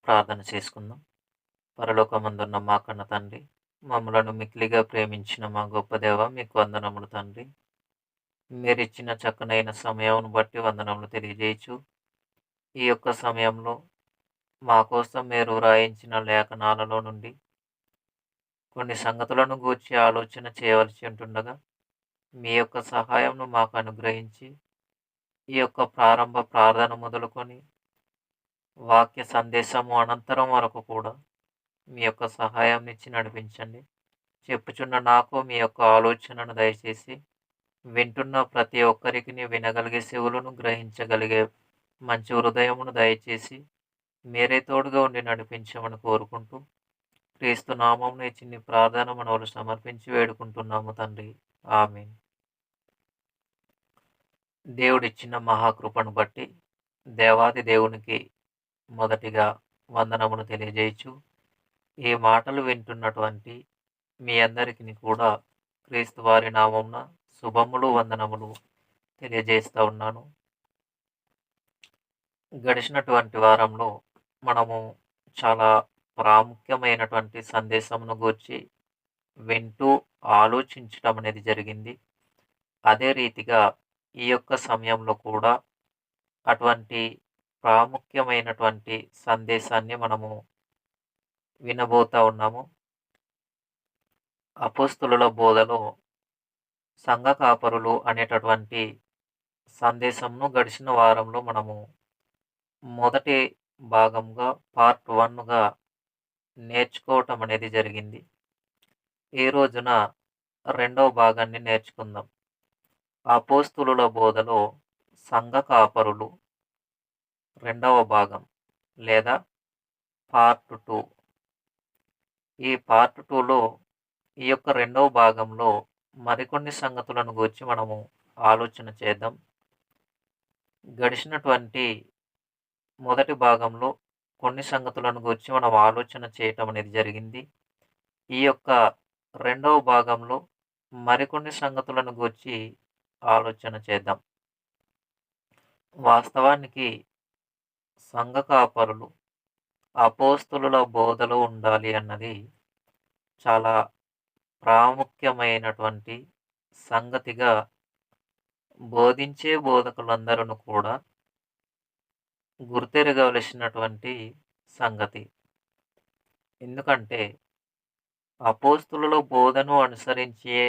ప్రార్థన చేసుకుందాం. పరలోకమందున్న మా కన్న తండ్రి, మమ్మలను మిక్కిలిగా ప్రేమించిన మా గొప్ప దేవ, మీకు వందనములు తండ్రి. మీరిచ్చిన చక్కనైన సమయమును బట్టి వందనములు తెలియజేయచ్చు. ఈ యొక్క సమయంలో మా కోసం మీరు వ్రాయించిన లేఖనాలలో నుండి కొన్ని సంగతులను గూర్చి ఆలోచన చేయవలసి ఉంటుండగా, మీ యొక్క సహాయంను మాకు అనుగ్రహించి, ఈ యొక్క ప్రారంభ ప్రార్థన మొదలుకొని వాక్య సందేశము అనంతరం వరకు కూడా మీ యొక్క సహాయాన్నిచ్చి నడిపించండి. చెప్పుచున్న నాకు మీ యొక్క ఆలోచనను దయచేసి వింటున్న ప్రతి ఒక్కరికి వినగలిగే చెవులను, గ్రహించగలిగే మంచి హృదయమును దయచేసి మీరే తోడుగా ఉండి నడిపించమని కోరుకుంటూ, క్రీస్తు నామమున ఈ చిన్ని ప్రార్థన మనవులు సమర్పించి వేడుకుంటున్నాము తండ్రి. ఆమేన్. దేవుడిచ్చిన మహాకృపను బట్టి దేవాది దేవునికి మొదటిగా వందనములు తెలియజేయచ్చు. ఈ మాటలు వింటున్నటువంటి మీ అందరికిని కూడా క్రీస్తు వారి నామమున శుభములు, వందనములు తెలియజేస్తా ఉన్నాను. గడిచినటువంటి వారంలో మనము చాలా ప్రాముఖ్యమైనటువంటి సందేశమును గూర్చి వింటూ ఆలోచించటం అనేది జరిగింది. అదే రీతిగా ఈ యొక్క సమయంలో కూడా అటువంటి ప్రాముఖ్యమైనటువంటి సందేశాన్ని మనము వినబోతా ఉన్నాము. అపోస్తలుల బోధలో సంఘ కాపరులు అనేటటువంటి సందేశంను గడిచిన వారంలో మనము మొదటి భాగంగా పార్ట్ 1గా నేర్చుకోవటం అనేది జరిగింది. ఈ రోజున రెండవ భాగాన్ని నేర్చుకుందాం. అపోస్తలుల బోధలో సంఘ కాపరులు రెండవ భాగం లేదా పార్ట్ 2. ఈ పార్ట్ 2లో ఈ యొక్క రెండవ భాగంలో మరికొన్ని సంగతులను గురించి మనము ఆలోచన చేద్దాం. గడిచినటువంటి మొదటి భాగంలో కొన్ని సంగతులను గురించి మనం ఆలోచన చేయటం అనేది జరిగింది. ఈ యొక్క రెండవ భాగంలో మరికొన్ని సంగతులను గురించి ఆలోచన చేద్దాం. వాస్తవానికి సంఘ కాపరులు అపోస్తలుల బోధలో ఉండాలి అన్నది చాలా ప్రాముఖ్యమైనటువంటి సంగతిగా బోధించే బోధకులందరూ కూడా గుర్తెరగవలసినటువంటి సంగతి. ఎందుకంటే అపోస్తలుల బోధను అనుసరించే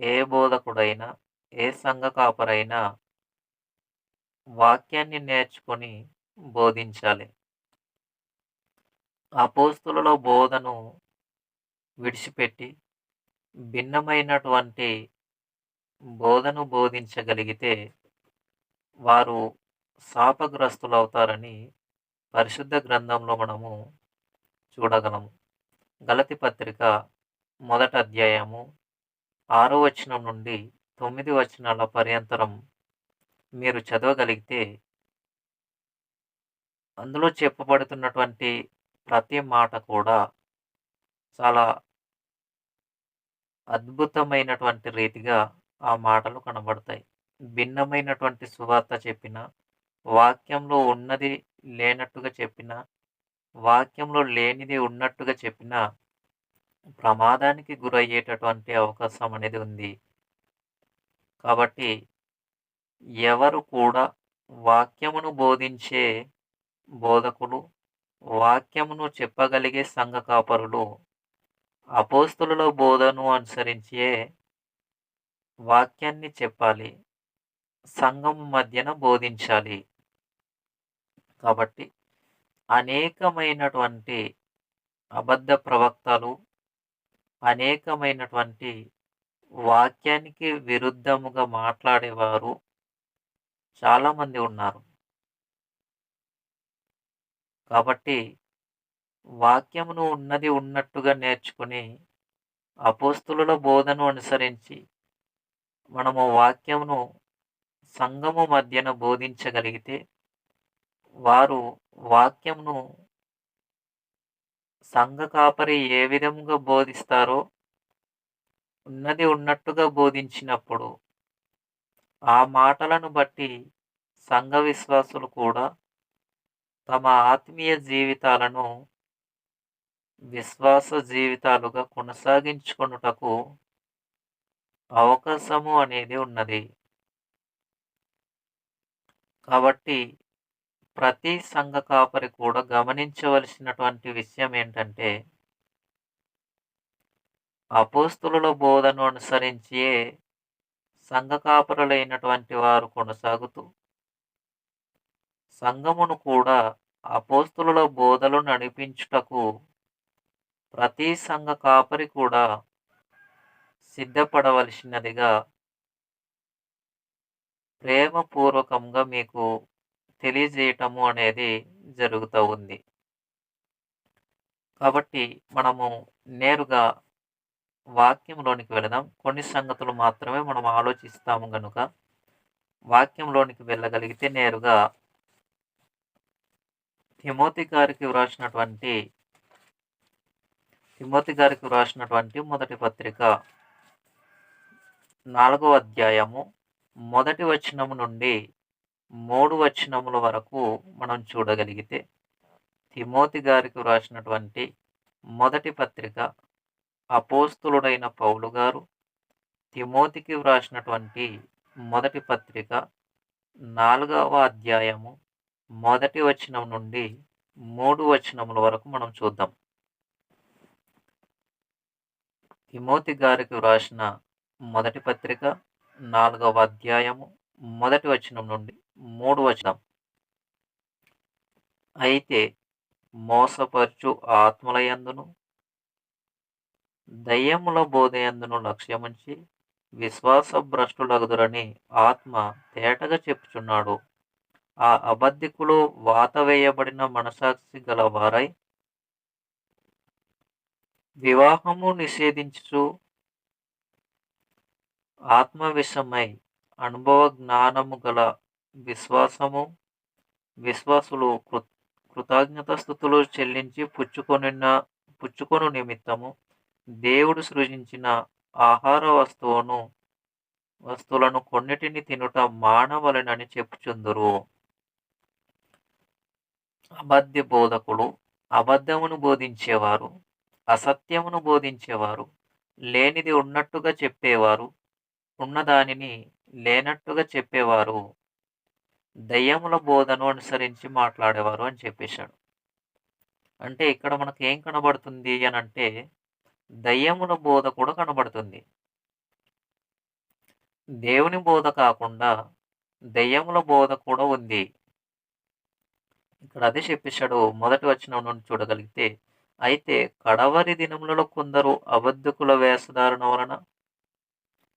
ఏ బోధకుడైనా, ఏ సంఘ కాపరైనా వాక్యాన్ని నేర్చుకొని బోధించాలి. అపోస్తలుల బోధను విడిచిపెట్టి భిన్నమైనటువంటి బోధను బోధించగలిగితే వారు శాపగ్రస్తులవుతారని పరిశుద్ధ గ్రంథంలో మనము చూడగలము. గలతీ పత్రిక మొదటి అధ్యాయము 6వ వచనం నుండి 9 వచనాల పర్యంతరం మీరు చదవగలిగితే అందులో చెప్పబడుతున్నటువంటి ప్రతి మాట కూడా చాలా అద్భుతమైనటువంటి రీతిగా ఆ మాటలు కనబడతాయి. భిన్నమైనటువంటి సువార్త చెప్పిన, వాక్యంలో ఉన్నది లేనట్టుగా చెప్పిన, వాక్యంలో లేనిది ఉన్నట్టుగా చెప్పిన ప్రమాదానికి గురయ్యేటటువంటి అవకాశం అనేది ఉంది. కాబట్టి ఎవరు కూడా వాక్యమును బోధించే బోధకులు, వాక్యమును చెప్పగలిగే సంఘ కాపరులు అపోస్తలుల బోధను అనుసరించే వాక్యాన్ని చెప్పాలి, సంఘం మధ్యన బోధించాలి. కాబట్టి అనేకమైనటువంటి అబద్ధ ప్రవక్తలు, అనేకమైనటువంటి వాక్యానికి విరుద్ధముగా మాట్లాడేవారు చాలామంది ఉన్నారు. కాబట్టి వాక్యమును ఉన్నది ఉన్నట్టుగా నేర్చుకుని అపోస్తలుల బోధను అనుసరించి మనము వాక్యమును సంఘము మధ్యన బోధించగలిగితే వారు వాక్యమును సంఘ కాపరి ఏ విధముగా బోధిస్తారో ఉన్నది ఉన్నట్టుగా బోధించినప్పుడు ఆ మాటలను బట్టి సంఘ విశ్వాసులు కూడా తమ ఆత్మీయ జీవితాలను విశ్వాస జీవితాలుగా కొనసాగించుకొనుటకు అవకాశము అనేది ఉన్నది. కాబట్టి ప్రతి సంఘ కాపరి కూడా గమనించవలసినటువంటి విషయం ఏంటంటే, అపోస్తలుల బోధను అనుసరించియే సంఘ కాపరులైనటువంటి వారు కొనసాగుతూ, సంఘమును కూడా అపోస్తలుల బోధలు నడిపించుటకు ప్రతి సంఘ కాపరి కూడా సిద్ధపడవలసినదిగా ప్రేమపూర్వకంగా మీకు తెలియజేయటము అనేది జరుగుతూ ఉంది. కాబట్టి మనము నేరుగా వాక్యంలోనికి వెళదాం. కొన్ని సంగతులు మాత్రమే మనం ఆలోచిస్తాము గనుక వాక్యంలోనికి వెళ్ళగలిగితే నేరుగా తిమోతి గారికి వ్రాసినటువంటి మొదటి పత్రిక 4వ అధ్యాయము మొదటి వచనము నుండి 3 వచనముల వరకు మనం చూడగలిగితే, తిమోతి గారికి వ్రాసినటువంటి మొదటి పత్రిక అపోస్తలుడైన పౌలు గారు తిమోతికి వ్రాసినటువంటి మొదటి పత్రిక 4వ అధ్యాయము మొదటి వచనం నుండి 3 వచనముల వరకు మనం చూద్దాం. తిమోతి గారికి వ్రాసిన మొదటి పత్రిక 4వ అధ్యాయము మొదటి వచనం నుండి 3 వచనం. అయితే మోసపరచు ఆత్మలయందును దయ్యముల బోధయందును లక్ష్యముంచి విశ్వాస భ్రష్టులగుదురని ఆత్మ తేటగా చెప్పుచున్నాడు. ఆ అబద్ధికులు వాత వేయబడిన మనసాక్షి గల వారై వివాహము నిషేధించుచు ఆత్మవిషమై అనుభవ జ్ఞానము గల విశ్వాసులు కృతజ్ఞత స్థుతులు చెల్లించి పుచ్చుకొను నిమిత్తము దేవుడు సృజించిన ఆహార వస్తువులను కొన్నిటిని తినుట మానవలెనని చెప్పుచుందురు. అబద్ధ బోధకులు, అబద్ధమును బోధించేవారు, అసత్యమును బోధించేవారు, లేనిది ఉన్నట్టుగా చెప్పేవారు, ఉన్నదానిని లేనట్టుగా చెప్పేవారు, దయ్యముల బోధను అనుసరించి మాట్లాడేవారు అని చెప్పేశాడు. అంటే ఇక్కడ మనకు ఏం కనబడుతుంది అని అంటే, దయ్యముల బోధ కూడా కనబడుతుంది. దేవుని బోధ కాకుండా దయ్యముల బోధ కూడా ఉంది. ఇక్కడ అదే చెప్పేశాడు. మొదటి వచనం నుండి చూడగలిగితే, అయితే కడవరి దినములలో కొందరు అబద్ధకుల వేషధారణ వలన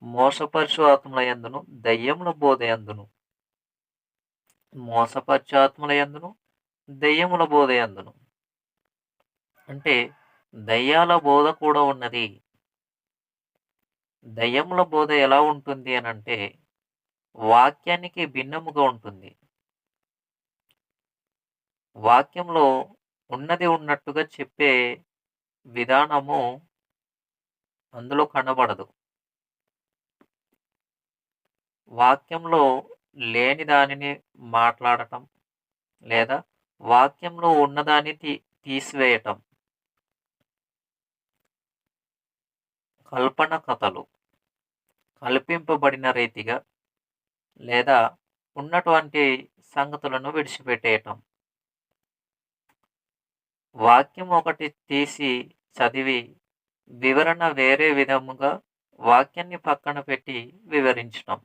మోసపరచు ఆత్మలయందును దయ్యముల బోధయందును దయ్యముల బోధయందును అంటే దయ్యాల బోధ కూడా ఉన్నది. దయ్యముల బోధ ఎలా ఉంటుంది అని అంటే, వాక్యానికి భిన్నముగా ఉంటుంది. వాక్యంలో ఉన్నది ఉన్నట్టుగా చెప్పే విధానము అందులో కనబడదు. వాక్యంలో లేని దానిని మాట్లాడటం లేదా వాక్యంలో ఉన్నదాన్ని తీసివేయటం, కల్పన కథలు, కల్పింపబడిన రీతిగా లేదా ఉన్నటువంటి సంగతులను విడిచిపెట్టేయటం, వాక్యం ఒకటి తీసి చదివి వివరణ వేరే విధముగా వాక్యాన్ని పక్కన పెట్టి వివరించటం,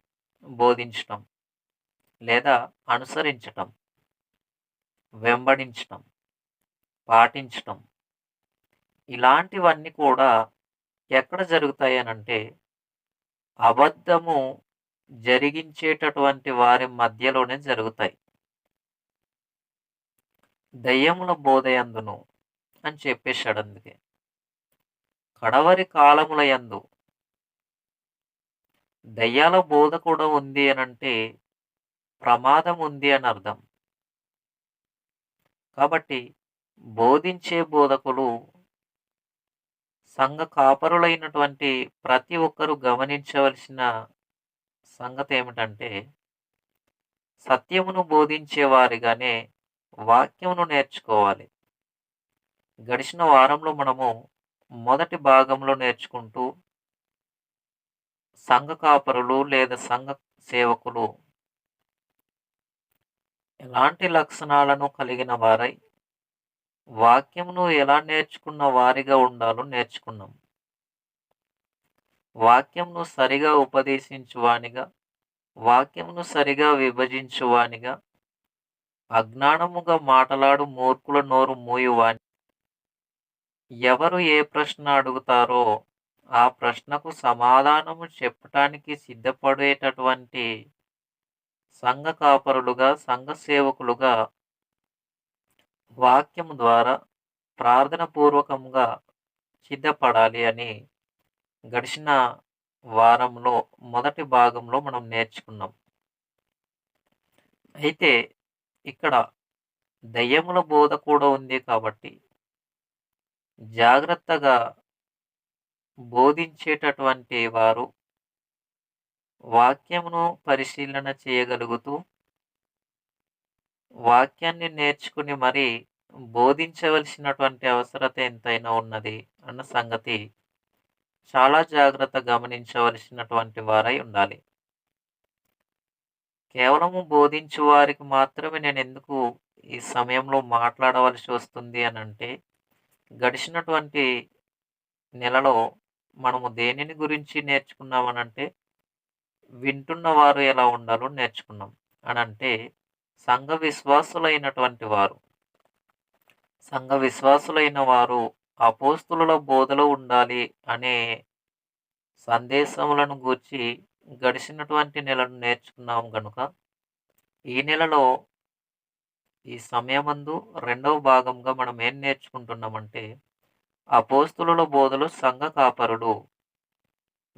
బోధించటం లేదా అనుసరించటం, వెంబడించటం, పాటించటం, ఇలాంటివన్నీ కూడా ఎక్కడ జరుగుతాయి అనంటే, అబద్ధము జరిగించేటటువంటి వారి మధ్యలోనే జరుగుతాయి. దయ్యముల బోధయందును అని చెప్పేశాడు. అందుకే కడవరి కాలముల యందు దయ్యాల బోధ కూడా ఉంది అనంటే ప్రమాదం ఉంది అని అర్థం. కాబట్టి బోధించే బోధకులు సంఘ కాపరులైనటువంటి ప్రతి ఒక్కరూ గమనించవలసిన సంగతి ఏమిటంటే, సత్యమును బోధించే వారిగానే వాక్యమును నేర్చుకోవాలి. గడిచిన వారంలో మనము మొదటి భాగంలో నేర్చుకుంటూ సంఘ కాపరులు లేదా సంఘ సేవకులు ఎలాంటి లక్షణాలను కలిగిన వారై వాక్యమును ఎలా నేర్చుకున్న వారిగా ఉండాలో నేర్చుకున్నాం. వాక్యమును సరిగా ఉపదేశించువానిగా, వాక్యమును సరిగా విభజించువానిగా, అజ్ఞానముగా మాటలాడు మూర్ఖుల నోరు మూయువాని, ఎవరు ఏ ప్రశ్న అడుగుతారో ఆ ప్రశ్నకు సమాధానము చెప్పటానికి సిద్ధపడేటటువంటి సంఘ కాపరులుగా, సంఘ సేవకులుగా వాక్యము ద్వారా ప్రార్థన పూర్వకంగా సిద్ధపడాలి అని గడిచిన వారంలో మొదటి భాగంలో మనం నేర్చుకున్నాం. అయితే ఇక్కడ దయ్యముల బోధ కూడా ఉంది కాబట్టి జాగ్రత్తగా బోధించేటటువంటి వారు వాక్యమును పరిశీలన చేయగలుగుతూ వాక్యాన్ని నేర్చుకుని మరి బోధించవలసినటువంటి అవసరత ఎంతైనా ఉన్నది అన్న సంగతి చాలా జాగ్రత్త గమనించవలసినటువంటి వారై ఉండాలి. కేవలము బోధించు వారికి మాత్రమే నేనెందుకు ఈ సమయంలో మాట్లాడవలసి వస్తుంది అనంటే, గడిచినటువంటి నెలలో మనము దేనిని గురించి నేర్చుకున్నామనంటే, వింటున్న వారు ఎలా ఉండాలో నేర్చుకున్నాం. అనంటే సంఘ విశ్వాసులైనటువంటి వారు, సంఘ విశ్వాసులైన వారు అపోస్తులుల బోధలో ఉండాలి అనే సందేశములను గూర్చి గడిచినటువంటి నెలను నేర్చుకున్నాం గనుక, ఈ నెలలో ఈ సమయమందు రెండవ భాగంగా మనం ఏం నేర్చుకుంటున్నామంటే, అపోస్తులుల బోధలు సంఘ కాపరులు.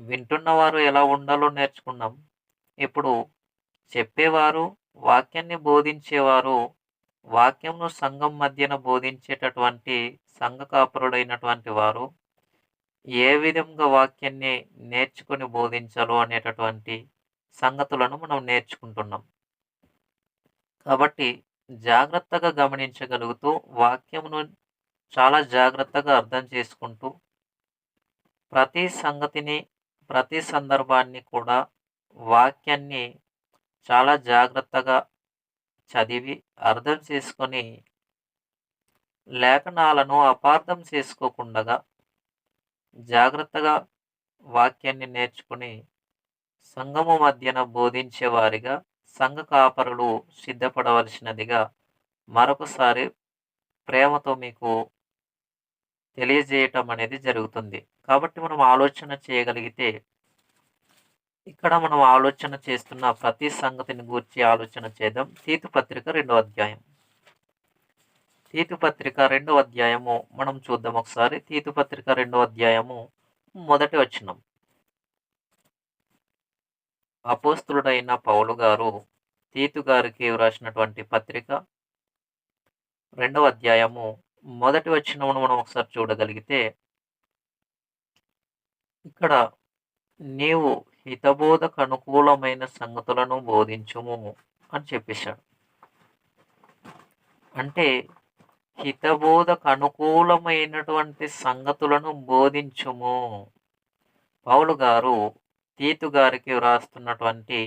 వింటున్నవారు ఎలా ఉండాలో నేర్చుకున్నాం. ఇప్పుడు చెప్పేవారు, వాక్యాన్ని బోధించేవారు, వాక్యంను సంఘం మధ్యన బోధించేటటువంటి సంఘ కాపరుడైనటువంటి వారు ఏ విధంగా వాక్యాన్ని నేర్చుకొని బోధించాలో అనేటటువంటి సంగతులను మనం నేర్చుకుంటున్నాం. కాబట్టి జాగ్రత్తగా గమనించగలుగుతూ వాక్యమును చాలా జాగ్రత్తగా అర్థం చేసుకుంటూ ప్రతి సంగతిని, ప్రతి సందర్భాన్ని కూడా వాక్యాన్ని చాలా జాగ్రత్తగా చదివి అర్థం చేసుకొని లేఖనాలను అపార్థం చేసుకోకుండగా జాగ్రత్తగా వాక్యాన్ని నేర్చుకుని సంఘము మధ్యన బోధించేవారిగా సంఘ కాపరులు సిద్ధపడవలసినదిగా మరొకసారి ప్రేమతో మీకు తెలియజేయటం అనేది జరుగుతుంది. కాబట్టి మనం ఆలోచన చేయగలిగితే, ఇక్కడ మనం ఆలోచన చేస్తున్న ప్రతి సంగతిని గూర్చి ఆలోచన చేద్దాం. తీతు పత్రిక 2వ అధ్యాయం. తీతు పత్రిక 2వ అధ్యాయము మనం చూద్దాం ఒకసారి. తీతు పత్రిక 2వ అధ్యాయము మొదటి వచనం. అపోస్తులుడైన పౌలు గారు తీతు గారికి వ్రాసినటువంటి పత్రిక 2వ అధ్యాయము మొదటి వచనమును మనం ఒకసారి చూడగలిగితే, ఇక్కడ నీవు హితబోధకు అనుకూలమైన సంగతులను బోధించుము అని చెప్పేశాడు. అంటే హితబోధకు అనుకూలమైనటువంటి సంగతులను బోధించుము. పౌలు గారు తీతు గారికి వ్రాస్తున్నటువంటి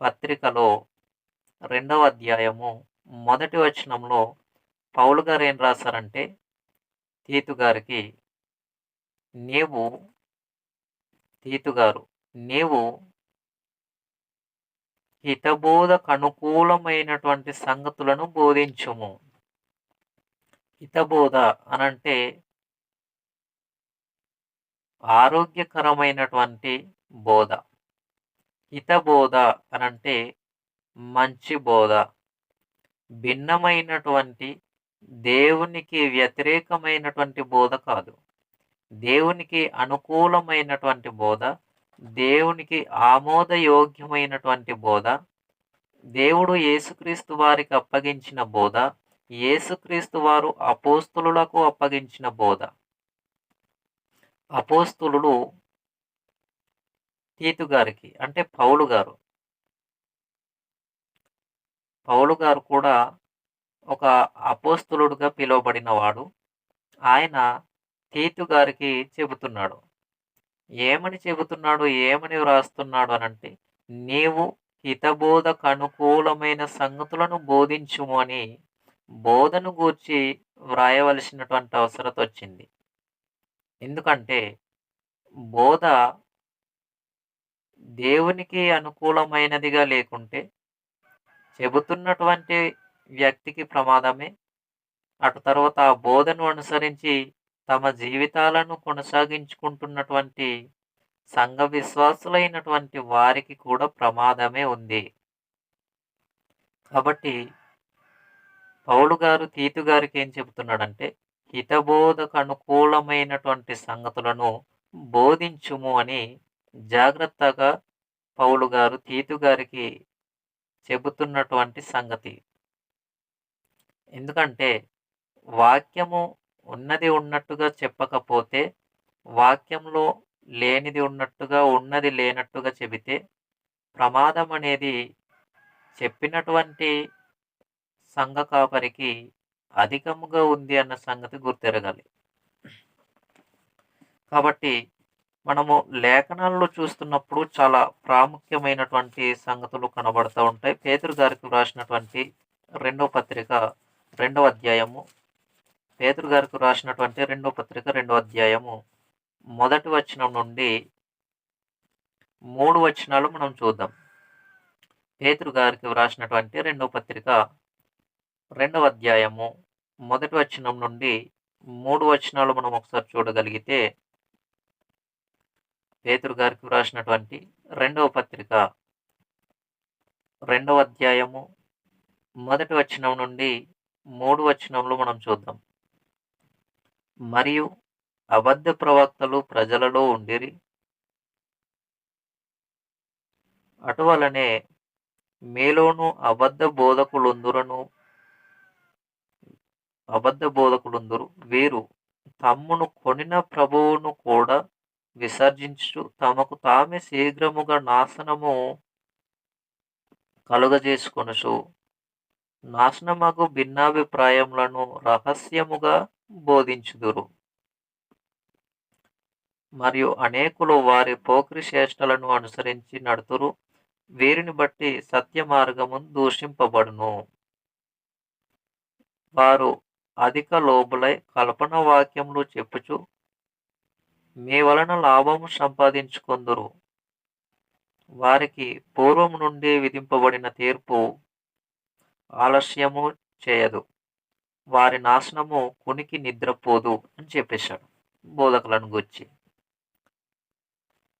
పత్రికలో 2వ అధ్యాయము మొదటి వచనంలో పౌలు గారు ఏం రాశారంటే, తీతు గారికి నీవు హితబోధకు అనుకూలమైనటువంటి సంగతులను బోధించుము. హితబోధ అనంటే ఆరోగ్యకరమైనటువంటి బోధ. హితబోధ అనంటే మంచి బోధ. భిన్నమైనటువంటి, దేవునికి వ్యతిరేకమైనటువంటి బోధ కాదు. దేవునికి అనుకూలమైనటువంటి బోధ, దేవునికి ఆమోదయోగ్యమైనటువంటి బోధ, దేవుడు యేసుక్రీస్తు వారికి అప్పగించిన బోధ, యేసుక్రీస్తు వారు అపోస్తులులకు అప్పగించిన బోధ. అపోస్తులుడు తీతు గారికి అంటే పౌలు గారు కూడా ఒక అపోస్తలుడుగా పిలువబడినవాడు. ఆయన తీతు గారికి చెబుతున్నాడు. ఏమని చెబుతున్నాడు? ఏమని వ్రాస్తున్నాడు అనంటే, నీవు హితబోధకనుకూలమైన సంగతులను బోధించుము అని బోధను గూర్చి వ్రాయవలసినటువంటి అవసరతొచ్చింది. ఎందుకంటే, బోధ దేవునికి అనుకూలమైనదిగా లేకుంటే, చెబుతున్నటువంటి వ్యక్తికి ప్రమాదమే. అటు తర్వాత ఆ బోధను అనుసరించి తమ జీవితాలను కొనసాగించుకుంటున్నటువంటి సంఘ విశ్వాసులైనటువంటి వారికి కూడా ప్రమాదమే ఉంది. కాబట్టి పౌలు గారు తీతు గారికి ఏం చెబుతున్నాడంటే, హితబోధకు అనుకూలమైనటువంటి సంగతులను బోధించుము అని జాగ్రత్తగా పౌలు గారు తీతు గారికి చెబుతున్నటువంటి సంగతి. ఎందుకంటే వాక్యము ఉన్నది ఉన్నట్టుగా చెప్పకపోతే, వాక్యంలో లేనిది ఉన్నట్టుగా, ఉన్నది లేనట్టుగా చెబితే ప్రమాదం అనేది చెప్పినటువంటి సంఘ కాపరికి అధికముగా ఉంది అన్న సంగతి గుర్తెరగాలి. కాబట్టి మనము లేఖనాల్లో చూస్తున్నప్పుడు చాలా ప్రాముఖ్యమైనటువంటి సంగతులు కనబడుతూ ఉంటాయి. పేతురు గారికి వ్రాసినటువంటి రెండో పత్రిక రెండవ అధ్యాయము, పేతురు గారికి వ్రాసినటువంటి రెండో పత్రిక రెండో అధ్యాయము మొదటి వచనం నుండి 3 వచనాలు మనం చూద్దాం. పేతురు గారికి వ్రాసినటువంటి రెండో పత్రిక రెండవ అధ్యాయము మొదటి వచనం నుండి 3 వచనాలు మనం ఒకసారి చూడగలిగితే, పేతురు గారికి వ్రాసినటువంటి రెండవ పత్రిక రెండవ అధ్యాయము మొదటి వచనం నుండి 3 వచనంలో మనం చూద్దాం. మరియు అబద్ధ ప్రవక్తలు ప్రజలలో ఉండిరి, అటువలనే మీలోను అబద్ధ బోధకులుందురు. వీరు తమ్మును కొనిన ప్రభువును కూడా విసర్జించు తమకు తామే శీఘ్రముగా నాశనము కలుగజేసుకొనుచు నాశనమగు భిన్నాభిప్రాయములను రహస్యముగా బోధించుదురు. మరియు అనేకులు వారి పోకిరి చేష్టలను అనుసరించి నడుతురు. వీరిని బట్టి సత్య మార్గము దూషింపబడును. వారు అధిక లోబులై కల్పన వాక్యములు చెప్పుచు మీ వలన లాభము సంపాదించుకొందురు. వారికి పూర్వము నుండి విధింపబడిన తీర్పు ఆలస్యము చేయదు, వారి నాశనము కునికి నిద్రపోదు అని చెప్పేశాడు బోధకులను గురించి.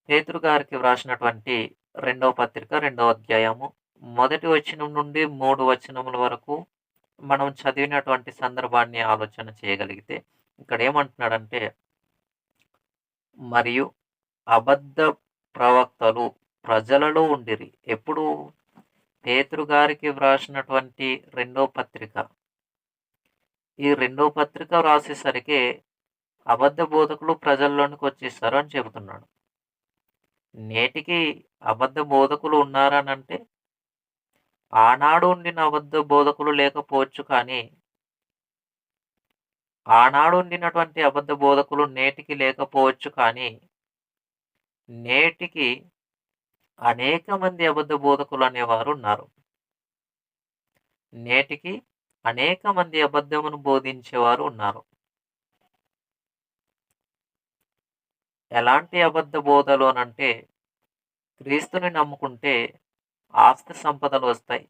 పేతురు గారికి వ్రాసినటువంటి రెండవ పత్రిక రెండవ అధ్యాయము మొదటి వచనం నుండి 3 వచనముల వరకు మనం చదివినటువంటి సందర్భాన్ని ఆలోచన చేయగలిగితే, ఇక్కడ ఏమంటున్నాడంటే, మరియు అబద్ధ ప్రవక్తలు ప్రజలలో ఉండిరి. ఎప్పుడు? పేతురు గారికి వ్రాసినటువంటి రెండో పత్రిక. ఈ రెండో పత్రిక వ్రాసేసరికి అబద్ధ బోధకులు ప్రజల్లోనికి వచ్చేస్తారు అని చెబుతున్నాడు. నేటికి అబద్ధ బోధకులు ఉన్నారనంటే, ఆనాడు ఉండిన అబద్ధ బోధకులు లేకపోవచ్చు, కానీ ఆనాడు ఉండినటువంటి అబద్ధ బోధకులు నేటికి లేకపోవచ్చు, కానీ నేటికి అనేక మంది అబద్ధ బోధకులు అనేవారు ఉన్నారు. నేటికి అనేక మంది అబద్ధమును బోధించేవారు ఉన్నారు. ఎలాంటి అబద్ధ బోధలు అనంటే, క్రీస్తుని నమ్ముకుంటే ఆస్తి సంపదలు వస్తాయి.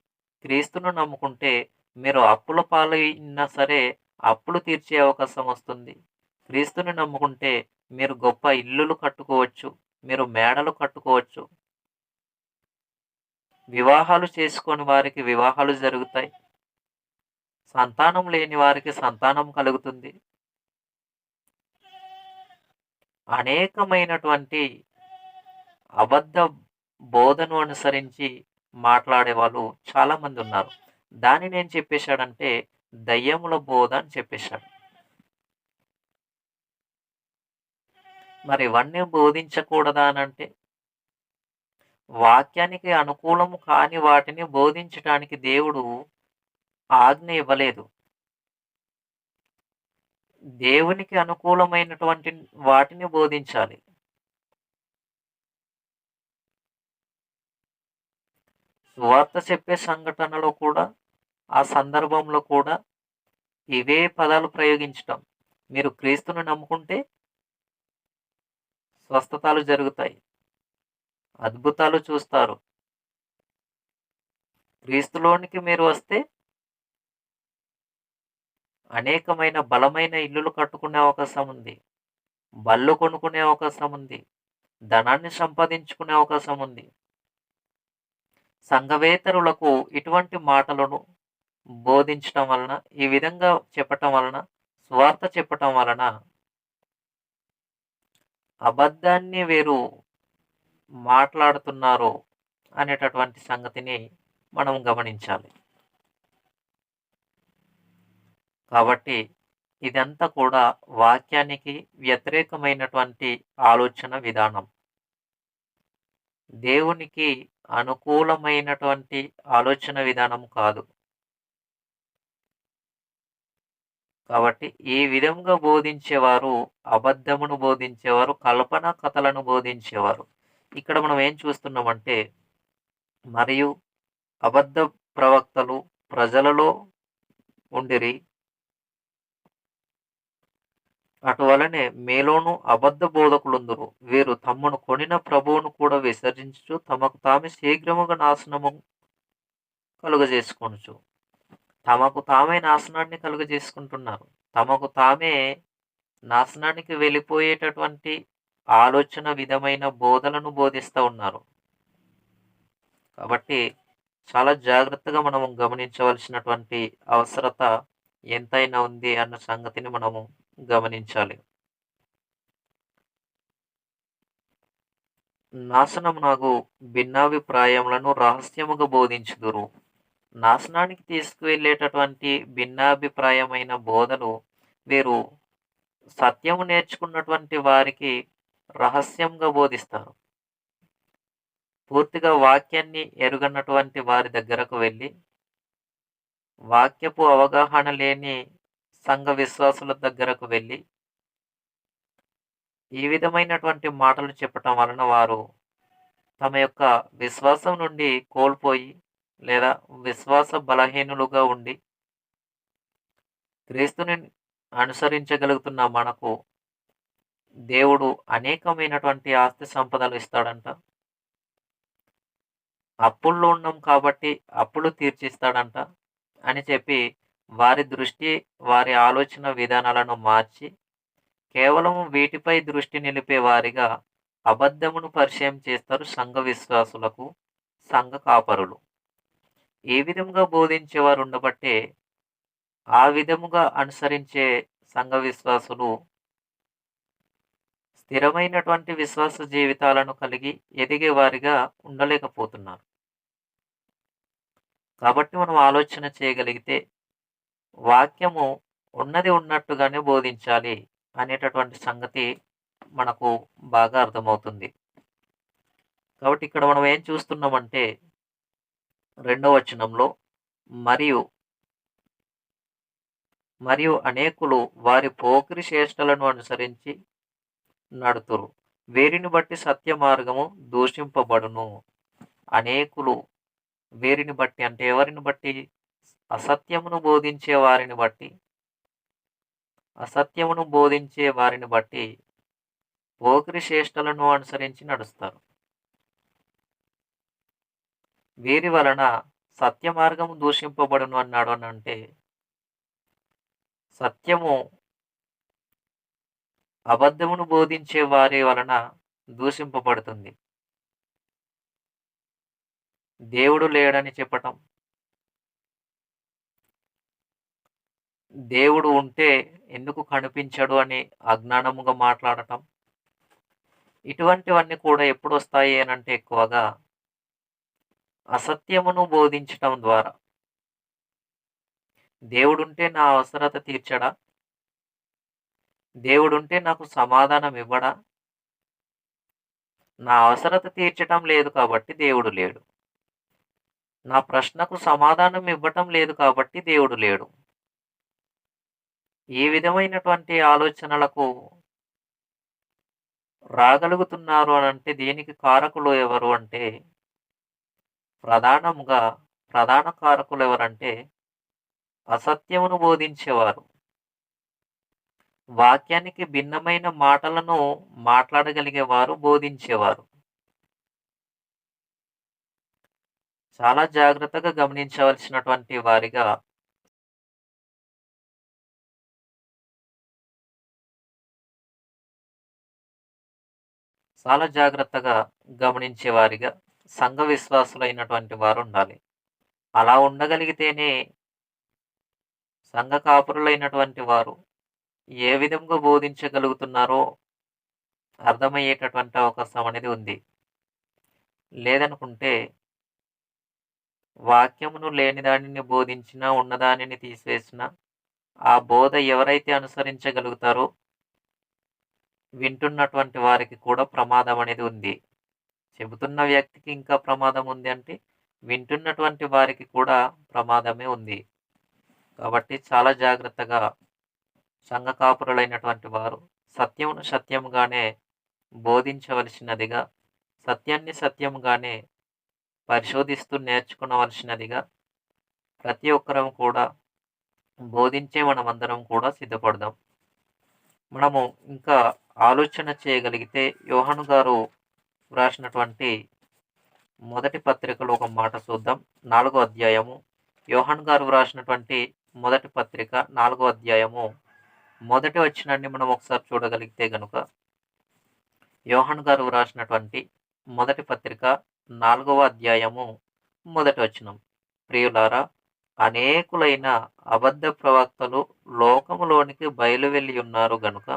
క్రీస్తును నమ్ముకుంటే మీరు అప్పుల పాలైనా సరే అప్పులు తీర్చే అవకాశం వస్తుంది. క్రీస్తుని నమ్ముకుంటే మీరు గొప్ప ఇల్లులు కట్టుకోవచ్చు, మీరు మేడలు కట్టుకోవచ్చు. వివాహాలు చేసుకొని వారికి వివాహాలు జరుగుతాయి. సంతానం లేని వారికి సంతానం కలుగుతుంది. అనేకమైనటువంటి అబద్ధ బోధను అనుసరించి మాట్లాడే వాళ్ళు చాలా మంది ఉన్నారు. దానిని ఏం చెప్పేశాడంటే, దయ్యముల బోధ అని చెప్పేశాడు. మరి ఇవన్నీ బోధించకూడదా అనంటే, వాక్యానికి అనుకూలము కాని వాటిని బోధించటానికి దేవుడు ఆజ్ఞ ఇవ్వలేదు. దేవునికి అనుకూలమైనటువంటి వాటిని బోధించాలి. సువార్త చెప్పే సంఘటనలో కూడా, ఆ సందర్భంలో కూడా ఇవే పదాలు ప్రయోగించటం. మీరు క్రీస్తుని నమ్ముకుంటే స్వస్థతలు జరుగుతాయి. అద్భుతాలు చూస్తారు. క్రీస్తులోనికి మీరు వస్తే అనేకమైన బలమైన ఇల్లులు కట్టుకునే అవకాశం ఉంది. బళ్ళు కొనుక్కునే అవకాశం ఉంది. ధనాన్ని సంపాదించుకునే అవకాశం ఉంది. సంఘవేతరులకు ఇటువంటి మాటలను బోధించటం వలన, ఈ విధంగా చెప్పటం వలన, సువార్త చెప్పటం వలన అబద్ధాన్ని వీరు మాట్లాడుతున్నారు అనేటటువంటి సంగతిని మనం గమనించాలి. కాబట్టి ఇదంతా కూడా వాక్యానికి వ్యతిరేకమైనటువంటి ఆలోచన విధానం. దేవునికి అనుకూలమైనటువంటి ఆలోచన విధానం కాదు. కాబట్టి ఈ విధంగా బోధించేవారు అబద్ధమును బోధించేవారు, కల్పనా కథలను బోధించేవారు. ఇక్కడ మనం ఏం చూస్తున్నామంటే, మరియు అబద్ధ ప్రవక్తలు ప్రజలలో ఉండిరి. అటువలనే మీలోను అబద్ధ బోధకులుందురు. వీరు తమ్మును కొనిన ప్రభువును కూడా విసర్జించుచు తమకు తామే శీఘ్రముగా నాశనము కలుగజేసుకొనుచు. తమకు తామే నాశనాన్ని కలుగజేసుకుంటున్నారు. తమకు తామే నాశనానికి వెళ్ళిపోయేటటువంటి ఆలోచన విధమైన బోధలను బోధిస్తా ఉన్నారు. కాబట్టి చాలా జాగ్రత్తగా మనము గమనించవలసినటువంటి అవసరత ఎంతైనా ఉంది అన్న సంగతిని మనము గమనించాలి. నాశనమునగు భిన్నాభిప్రాయములను రహస్యముగా బోధించుదురు. నాశనానికి తీసుకువెళ్ళేటటువంటి భిన్నాభిప్రాయమైన బోధలు వీరు సత్యము నేర్చుకున్నటువంటి వారికి రహస్యంగా బోధిస్తారు. పూర్తిగా వాక్యాన్ని ఎరుగనటువంటి వారి దగ్గరకు వెళ్ళి, వాక్యపు అవగాహన లేని సంఘ విశ్వాసుల దగ్గరకు వెళ్ళి, ఈ విధమైనటువంటి మాటలు చెప్పటం వలన వారు తమ యొక్క విశ్వాసం నుండి కోల్పోయి, లేదా విశ్వాస బలహీనులుగా ఉండి, క్రీస్తుని అనుసరించగలుగుతున్న మనకు దేవుడు అనేకమైనటువంటి ఆస్తి సంపదలు ఇస్తాడంట. అప్పుల్లో ఉన్నాం కాబట్టి అప్పులు తీర్చిస్తాడంట అని చెప్పి, వారి దృష్టి, వారి ఆలోచన విధానాలను మార్చి, కేవలం వీటిపై దృష్టి నిలిపే వారిగా అబద్ధమును పరిచయం చేస్తారు సంఘ విశ్వాసులకు, సంఘ కాపరులు. ఏ విధంగా బోధించేవారు ఉండబట్టే ఆ విధముగా అనుసరించే సంఘ విశ్వాసులు స్థిరమైనటువంటి విశ్వాస జీవితాలను కలిగి ఎదిగే వారిగా ఉండలేకపోతున్నారు. కాబట్టి మనం ఆలోచన చేయగలిగితే, వాక్యము ఉన్నది ఉన్నట్టుగానే బోధించాలి అనేటటువంటి సంగతి మనకు బాగా అర్థమవుతుంది. కాబట్టి ఇక్కడ మనం ఏం చూస్తున్నామంటే, రెండవ వచనంలో మరియు మరియు అనేకులు వారి పోకిరి చేష్టలను అనుసరించి నడుతురు. వీరిని బట్టి సత్య మార్గము దూషింపబడును. అనేకులు వీరిని బట్టి అంటే ఎవరిని బట్టి? అసత్యమును బోధించే వారిని బట్టి, అసత్యమును బోధించే వారిని బట్టి పోకిరి చేష్టలను అనుసరించి నడుస్తారు. వీరి వలన సత్య మార్గము దూషింపబడును అన్నాడు అని అంటే, సత్యము అబద్ధమును బోధించే వారి వలన దూషింపబడుతుంది. దేవుడు లేడని చెప్పటం, దేవుడు ఉంటే ఎందుకు కనిపించడు అని అజ్ఞానముగా మాట్లాడటం, ఇటువంటివన్నీ కూడా ఎప్పుడు వస్తాయి అనంటే ఎక్కువగా అసత్యమును బోధించటం ద్వారా. దేవుడుంటే నా అవసరత తీర్చడా? దేవుడుంటే నాకు సమాధానం ఇవ్వడా? నా అవసరత తీర్చటం లేదు కాబట్టి దేవుడు లేడు. నా ప్రశ్నకు సమాధానం ఇవ్వటం లేదు కాబట్టి దేవుడు లేడు. ఈ విధమైనటువంటి ఆలోచనలకు రాగలుగుతున్నారు అనంటే దీనికి కారకులు ఎవరు అంటే ప్రధానంగా ప్రధాన కారకులు ఎవరంటే అసత్యమును బోధించేవారు. వాక్యానికి భిన్నమైన మాటలను మాట్లాడగలిగేవారు, బోధించేవారు. చాలా జాగ్రత్తగా గమనించవలసినటువంటి వారిగా చాలా జాగ్రత్తగా గమనించేవారిగా సంఘ విశ్వాసులైనటువంటి వారుండాలి. అలా ఉండగలిగితేనే సంఘ కాపురులైనటువంటి వారు ఏ విధంగా బోధించగలుగుతున్నారో అర్థమయ్యేటటువంటి అవకాశం అనేది ఉంది. లేదనుకుంటే వాక్యమును లేని దానిని బోధించినా, ఉన్నదానిని తీసివేసినా, ఆ బోధ ఎవరైతే అనుసరించగలుగుతారో వింటున్నటువంటి వారికి కూడా ప్రమాదం అనేది ఉంది. చెబుతున్న వ్యక్తికి ఇంకా ప్రమాదం ఉంది అంటే, వింటున్నటువంటి వారికి కూడా ప్రమాదమే ఉంది. కాబట్టి చాలా జాగ్రత్తగా సంఘ కాపురులైనటువంటి వారు సత్యమును సత్యముగానే బోధించవలసినదిగా, సత్యాన్ని సత్యముగానే పరిశోధిస్తూ నేర్చుకునవలసినదిగా ప్రతి ఒక్కరం కూడా బోధించే మనమందరం కూడా సిద్ధపడదాం. మనము ఇంకా ఆలోచన చేయగలిగితే యోహాను గారు వ్రాసినటువంటి మొదటి పత్రికలో ఒక మాట చూద్దాం. 4వ అధ్యాయము యోహాను గారు వ్రాసినటువంటి మొదటి పత్రిక 4వ అధ్యాయము మొదటి వచనాన్ని మనం ఒకసారి చూడగలిగితే గనుక యోహాను గారు వ్రాసినటువంటి మొదటి పత్రిక 4వ అధ్యాయము మొదటి వచనం. ప్రియులారా, అనేకులైన అబద్ధ ప్రవక్తలు లోకములోనికి బయలువెళ్ళి ఉన్నారు గనుక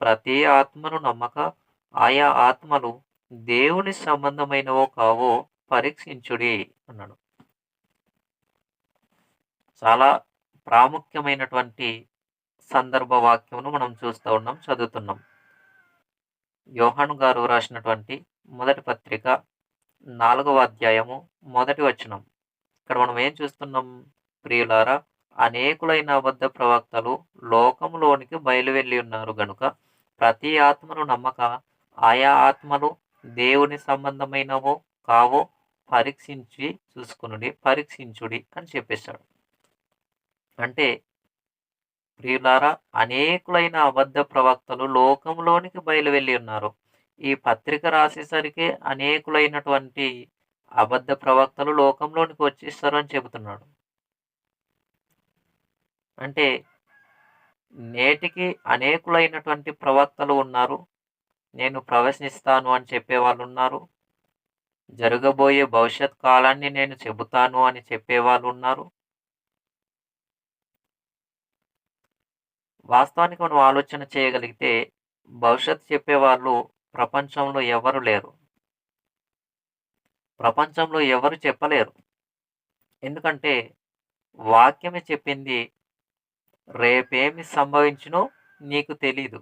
ప్రతి ఆత్మను నమ్మక ఆయా ఆత్మలు దేవుని సంబంధమైనవో కావో పరీక్షించుడి అన్నాడు. చాలా ప్రాముఖ్యమైనటువంటి సందర్భ వాక్యమును మనం చూస్తూ ఉన్నాం, చదువుతున్నాం. యోహాను గారు రాసినటువంటి మొదటి పత్రిక 4వ అధ్యాయము మొదటి వచనం. ఇక్కడ మనం ఏం చూస్తున్నాం? ప్రియులారా, అనేకులైన అబద్ధ ప్రవక్తలు లోకములోనికి బయలువెళ్ళి ఉన్నారు గనుక ప్రతి ఆత్మను నమ్మక ఆయా ఆత్మలు దేవుని సంబంధమైనవో కావో పరీక్షించుడి అని చెప్పేశాడు. అంటే ప్రియులారా, అనేకులైన అబద్ధ ప్రవక్తలు లోకంలోనికి బయలువెళ్ళి ఉన్నారు. ఈ పత్రిక రాసేసరికి అనేకులైనటువంటి అబద్ధ ప్రవక్తలు లోకంలోనికి వచ్చేస్తారు అని చెబుతున్నాడు. అంటే నేటికి అనేకులైనటువంటి ప్రవక్తలు ఉన్నారు. నేను ప్రవచనిస్తాను అని చెప్పేవాళ్ళు ఉన్నారు. జరగబోయే భవిష్యత్ కాలాన్ని నేను చెబుతాను అని చెప్పేవాళ్ళు ఉన్నారు. వాస్తవానికి మనం ఆలోచన చేయగలిగితే భవిష్యత్తు చెప్పేవాళ్ళు ప్రపంచంలో ఎవరు లేరు. ప్రపంచంలో ఎవరు చెప్పలేరు. ఎందుకంటే వాక్యమే చెప్పింది, రేపేమి సంభవించునో నీకు తెలీదు.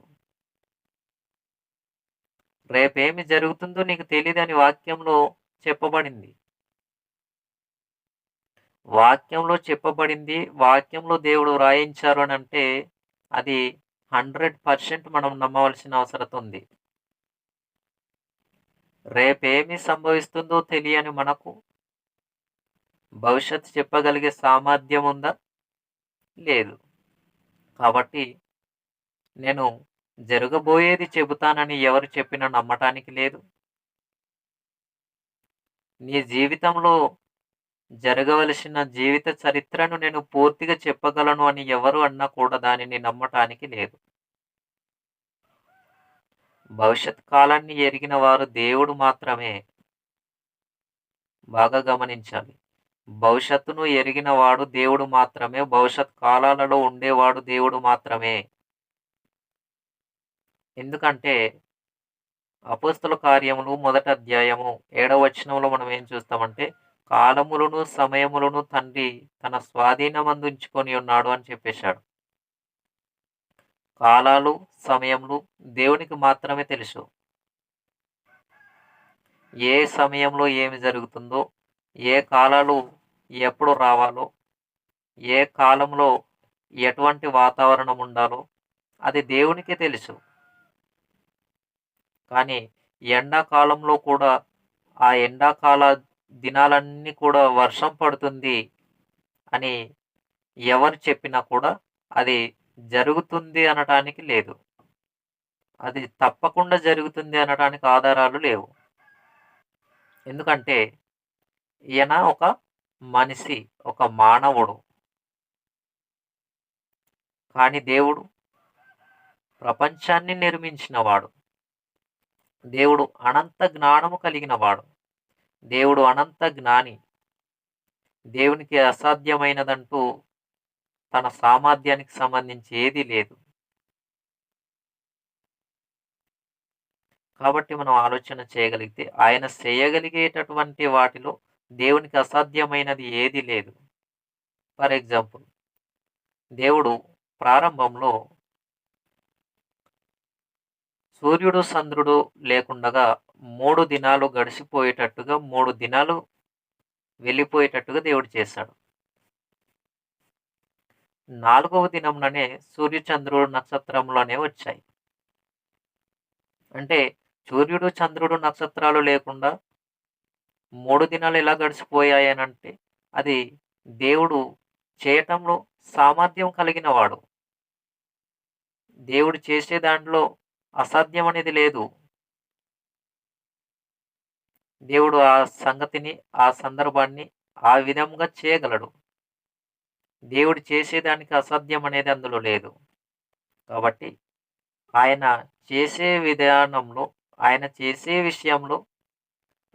రేపేమి జరుగుతుందో నీకు తెలీదని వాక్యంలో చెప్పబడింది. వాక్యంలో చెప్పబడింది, వాక్యంలో దేవుడు రాయించారు అని అంటే అది 100% మనం నమ్మవలసిన అవసరం ఉంది. రేపేమి సంభవిస్తుందో తెలియని మనకు భవిష్యత్తు చెప్పగలిగే సామర్థ్యం ఉందా? లేదు. కాబట్టి నేను జరగబోయేది చెబుతానని ఎవరు చెప్పినా నమ్మటానికి లేదు. నీ జీవితంలో జరగవలసిన జీవిత చరిత్రను నేను పూర్తిగా చెప్పగలను అని ఎవరు అన్నా కూడా దానిని నమ్మటానికి లేదు. భవిష్యత్ కాలాన్ని ఎరిగిన వారు దేవుడు మాత్రమే. బాగా గమనించాలి. భవిష్యత్తును ఎరిగిన వాడు దేవుడు మాత్రమే. భవిష్యత్ కాలాలలో ఉండేవాడు దేవుడు మాత్రమే. ఎందుకంటే అపోస్తల కార్యములు మొదటి అధ్యాయము 7వ వచనంలో మనం ఏం చూస్తామంటే, కాలములను సమయములను తండ్రి తన స్వాధీనమందుంచుకొని ఉన్నాడు అని చెప్పేశాడు. కాలాలు సమయములు దేవునికి మాత్రమే తెలుసు. ఏ సమయంలో ఏమి జరుగుతుందో, ఏ కాలాలు ఎప్పుడు రావాలో, ఏ కాలంలో ఎటువంటి వాతావరణం ఉండాలో అది దేవునికే తెలుసు. కానీ ఎండాకాలంలో కూడా ఆ ఎండాకాల దినాలన్నీ కూడా వర్షం పడుతుంది అని ఎవరు చెప్పినా కూడా అది జరుగుతుంది అనటానికి లేదు. అది తప్పకుండా జరుగుతుంది అనటానికి ఆధారాలు లేవు. ఎందుకంటే ఈయన ఒక మనిషి, ఒక మానవుడు. కానీ దేవుడు ప్రపంచాన్ని నిర్మించినవాడు. దేవుడు అనంత జ్ఞానము కలిగినవాడు. దేవుడు అనంత జ్ఞాని. దేవునికి అసాధ్యమైనదంటూ తన సామర్థ్యానికి సంబంధించి ఏదీ లేదు. కాబట్టి మనం ఆలోచన చేయగలిగితే ఆయన చేయగలిగేటటువంటి వాటిలో దేవునికి అసాధ్యమైనది ఏదీ లేదు. ఫర్ ఎగ్జాంపుల్, దేవుడు ప్రారంభంలో సూర్యుడు, చంద్రుడు లేకుండగా 3 దినాలు గడిసిపోయేటట్టుగా, 3 దినాలు వెళ్ళిపోయేటట్టుగా దేవుడు చేశాడు. 4వ దినంలోనే సూర్య, చంద్రుడు, నక్షత్రములనేవి వచ్చాయి. అంటే సూర్యుడు, చంద్రుడు, నక్షత్రాలు లేకుండా 3 దినాలు ఎలా గడిసిపోయాయనంటే అది దేవుడు చేయటంలో సామర్థ్యం కలిగినవాడు. దేవుడు చేసే దాంట్లో అసాధ్యం అనేది లేదు. దేవుడు ఆ సంగతిని, ఆ సందర్భాన్ని ఆ విధంగా చేయగలడు. దేవుడు చేసేదానికి అసాధ్యం అనేది అందులో లేదు. కాబట్టి ఆయన చేసే విధానంలో, ఆయన చేసే విషయంలో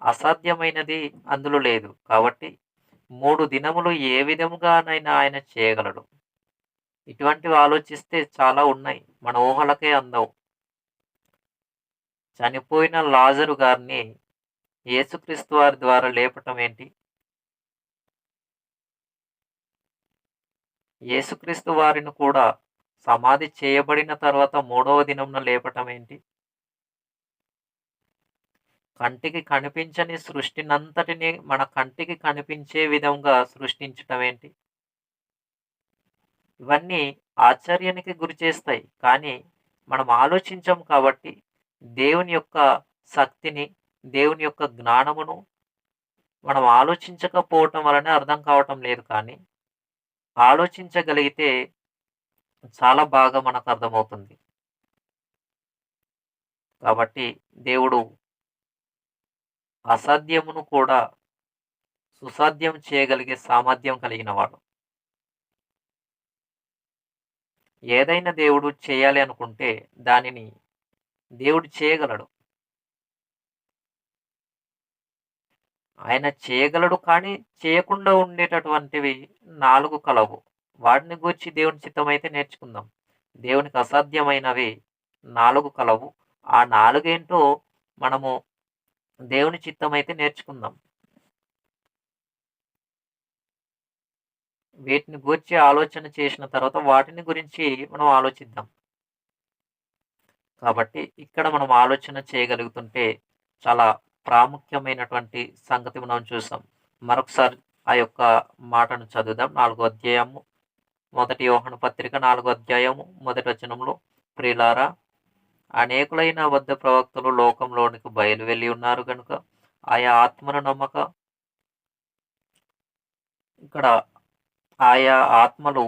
అసాధ్యమైనది అందులో లేదు. కాబట్టి 3 దినములు ఏ విధముగానైనా ఆయన చేయగలడు. ఇటువంటివి ఆలోచిస్తే చాలా ఉన్నాయి. మన ఊహలకే అందవు. చనిపోయిన లాజరు గారిని యేసుక్రీస్తు వారి ద్వారా లేపటం ఏంటి? యేసుక్రీస్తు వారిని కూడా సమాధి చేయబడిన తర్వాత 3వ దినమున లేపటం ఏంటి? కంటికి కనిపించని సృష్టినంతటిని మన కంటికి కనిపించే విధంగా సృష్టించటం ఏంటి? ఇవన్నీ ఆశ్చర్యానికి గురిచేస్తాయి. కానీ మనం ఆలోచించం కాబట్టి దేవుని యొక్క శక్తిని, దేవుని యొక్క జ్ఞానమును మనం ఆలోచించకపోవటం వలన అర్థం కావటం లేదు. కానీ ఆలోచించగలిగితే చాలా బాగా మనకు అర్థమవుతుంది. కాబట్టి దేవుడు అసాధ్యమును కూడా సుసాధ్యం చేయగలిగే సామర్థ్యం కలిగినవాడు. ఏదైనా దేవుడు చేయాలి అనుకుంటే దానిని దేవుడు చేయగలడు. ఆయన చేయగలడు, కానీ చేయకుండా ఉండేటటువంటివి 4 కలవు. వాటిని గూర్చి దేవుని చిత్తమైతే నేర్చుకుందాం. దేవునికి అసాధ్యమైనవి 4 కలవు. ఆ 4 ఏంటో మనము దేవుని చిత్తమైతే నేర్చుకుందాం. వీటిని గూర్చి ఆలోచన చేసిన తర్వాత వాటిని గురించి మనం ఆలోచిద్దాం. కాబట్టి ఇక్కడ మనం ఆలోచన చేయగలుగుతుంటే చాలా ప్రాముఖ్యమైనటువంటి సంగతి మనం చూసాం. మరొకసారి ఆ యొక్క మాటను చదువుదాం. 4వ అధ్యాయము, 1 యోహాను పత్రిక 4వ అధ్యాయము 1వ వచనంలో, ప్రియులారా, అనేకులైన అబద్ధ ప్రవక్తలు లోకంలోనికి బయలు వెళ్ళి ఉన్నారు గనుక ఆయా ఆత్మను నమ్మక. ఇక్కడ ఆయా ఆత్మలు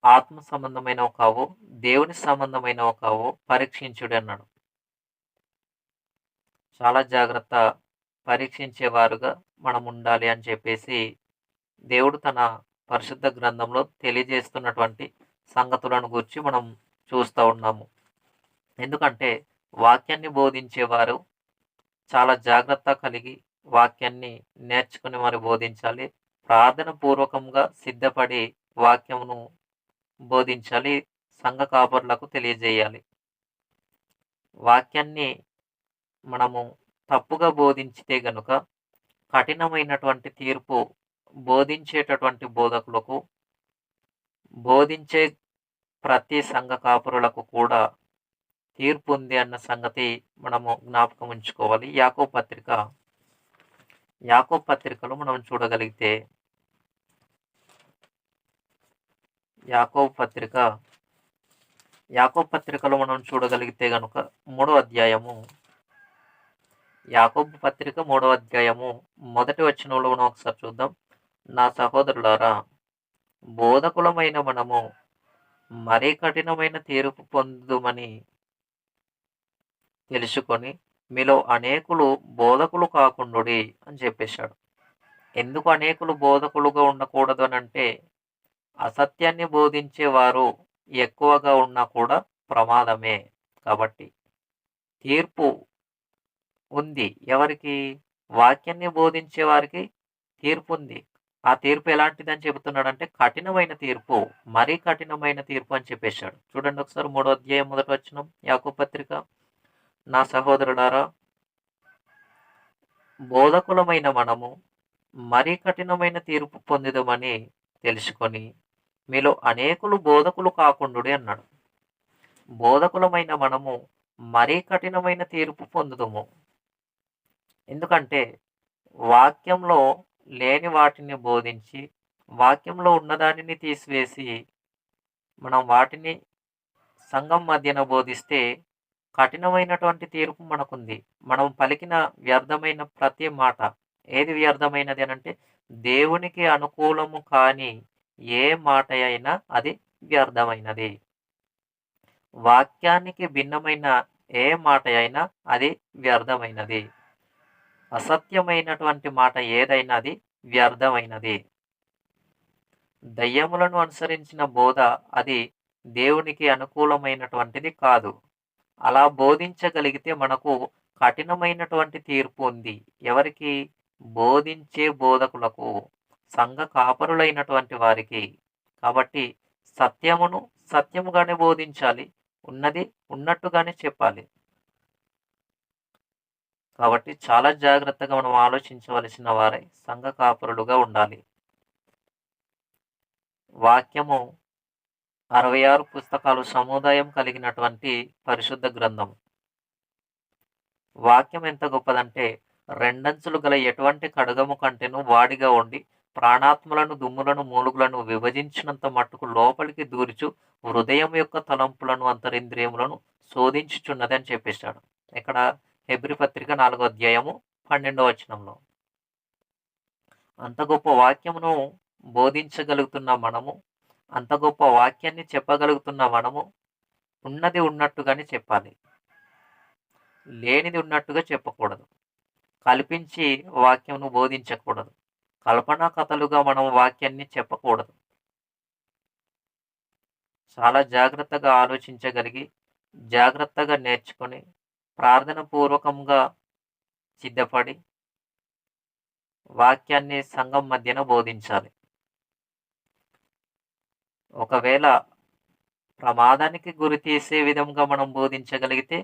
ఆత్మ సంబంధమైనవి కావు, దేవుని సంబంధమైనవి కావు, పరీక్షించుడి అన్నాడు. చాలా జాగ్రత్త పరీక్షించేవారుగా మనం ఉండాలి అని చెప్పేసి దేవుడు తన పరిశుద్ధ గ్రంథంలో తెలియజేస్తున్నటువంటి సంగతులను గురించి మనం చూస్తూ ఉన్నాము. ఎందుకంటే వాక్యాన్ని బోధించేవారు చాలా జాగ్రత్త కలిగి వాక్యాన్ని నేర్చుకుని మరి బోధించాలి. ప్రార్థన పూర్వకంగా సిద్ధపడి వాక్యమును బోధించాలి. సంఘ కాపరులకు తెలియజేయాలి. వాక్యాన్ని మనము తప్పుగా బోధించితే గనుక కఠినమైనటువంటి తీర్పు బోధించేటటువంటి బోధకులకు, బోధించే ప్రతి సంఘ కాపురులకు కూడా తీర్పు ఉంది అన్న సంగతి మనము జ్ఞాపకం ఉంచుకోవాలి. యాకోబు పత్రికలో మనం చూడగలిగితే యాకోబు పత్రిక యాకోబు పత్రికలో మనం చూడగలిగితే గనుక మూడో అధ్యాయము యాకోబు పత్రిక మూడో అధ్యాయము మొదటి వచనంలో మనం ఒకసారి చూద్దాం. నా సహోదరులారా, బోధకులమైన మనము మరీ కఠినమైన తీర్పు పొందుమని తెలుసుకొని మీలో అనేకులు బోధకులు కాకుండుడి అని చెప్పేశాడు. ఎందుకు అనేకులు బోధకులుగా ఉండకూడదు అనంటే, అసత్యాన్ని బోధించేవారు ఎక్కువగా ఉన్నా కూడా ప్రమాదమే. కాబట్టి తీర్పు ఉంది. ఎవరికి? వాక్యాన్ని బోధించే వారికి తీర్పు ఉంది. ఆ తీర్పు ఎలాంటిదని చెబుతున్నాడంటే కఠినమైన తీర్పు, మరీ కఠినమైన తీర్పు అని చెప్పేశాడు. చూడండి ఒకసారి మూడో అధ్యాయం మొదటి వచనం యాకోబు పత్రిక. నా సహోదరులారా, బోధకులమైన మనము మరీ కఠినమైన తీర్పు పొందుదమని తెలుసుకొని మీలో అనేకులు బోధకులు కాకుండుడి అన్నాడు. బోధకులమైన మనము మరీ కఠినమైన తీర్పు పొందుదుము. ఎందుకంటే వాక్యంలో లేని వాటిని బోధించి, వాక్యంలో ఉన్నదానిని తీసివేసి, మనం వాటిని సంఘం మధ్యన బోధిస్తే కఠినమైనటువంటి తీర్పు మనకుంది. మనం పలికిన వ్యర్థమైన ప్రతి మాట ఏది వ్యర్థమైనది అనంటే, దేవునికి అనుకూలము కాని ఏ మాట అయినా అది వ్యర్థమైనది. వాక్యానికి భిన్నమైన ఏ మాట అయినా అది వ్యర్థమైనది. అసత్యమైనటువంటి మాట ఏదైనా అది వ్యర్థమైనది. దయ్యములను అనుసరించిన బోధ అది దేవునికి అనుకూలమైనటువంటిది కాదు. అలా బోధించగలిగితే మనకు కఠినమైనటువంటి తీర్పు ఉంది. ఎవరికి? బోధించే బోధకులకు, సంఘ కాపరులైనటువంటి వారికి. కాబట్టి సత్యమును సత్యముగానే బోధించాలి. ఉన్నది ఉన్నట్టుగానే చెప్పాలి. కాబట్టి చాలా జాగ్రత్తగా మనం ఆలోచించవలసిన వారై సంఘ కాపరులుగా ఉండాలి. వాక్యము 66 పుస్తకాలు సముదాయం కలిగినటువంటి పరిశుద్ధ గ్రంథం. వాక్యం ఎంత గొప్పదంటే, రెండంచులు గల ఎటువంటి ఖడ్గము కంటెను వాడిగా ఉండి, ప్రాణాత్మలను, దుమ్ములను, మూలుగులను విభజించినంత మట్టుకు లోపలికి దూర్చు హృదయం యొక్క తలంపులను, అంతరింద్రియములను శోధించుచున్నది అని చెప్పేశాడు. ఇక్కడ హెబ్రీ పత్రిక 4వ అధ్యాయము 12వ వచనంలో. అంత గొప్ప వాక్యమును బోధించగలుగుతున్న మనము, అంత గొప్ప వాక్యాన్ని చెప్పగలుగుతున్న మనము, ఉన్నది ఉన్నట్టుగానే చెప్పాలి. లేనిది ఉన్నట్టుగా చెప్పకూడదు. కల్పించి వాక్యమును బోధించకూడదు. కల్పనా కథలుగా మనం వాక్యాన్ని చెప్పకూడదు. చాలా జాగ్రత్తగా ఆలోచించగలిగి, జాగ్రత్తగా నేర్చుకొని, ప్రార్థన పూర్వకంగా సిద్ధపడి, వాక్యాన్ని సంఘం మధ్యన బోధించాలి. ఒకవేళ ప్రమాదానికి గురి తీసే విధంగా మనం బోధించగలిగితే